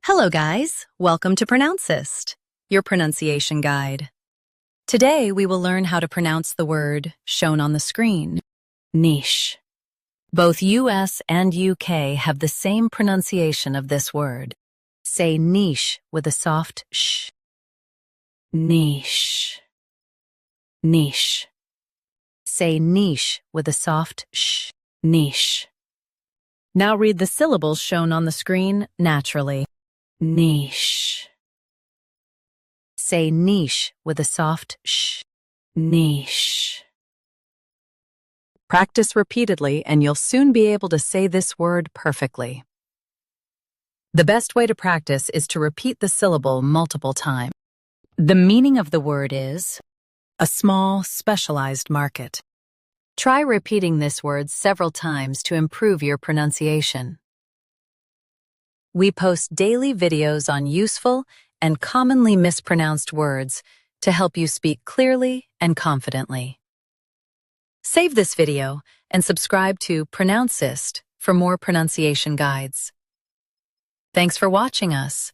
Hello guys, welcome to Pronouncist, your pronunciation guide. Today we will learn how to pronounce the word shown on the screen, niche. Both US and UK have the same pronunciation of this word. Say niche with a soft sh. Niche. Niche. Say niche with a soft sh. Niche. Now read the syllables shown on the screen naturally. Niche. Say niche with a soft sh. Niche. Practice repeatedly and you'll soon be able to say this word perfectly. The best way to practice is to repeat the syllable multiple times. The meaning of the word is a small, specialized market. Try repeating this word several times to improve your pronunciation. We post daily videos on useful and commonly mispronounced words to help you speak clearly and confidently. Save this video and subscribe to Pronouncist for more pronunciation guides. Thanks for watching us.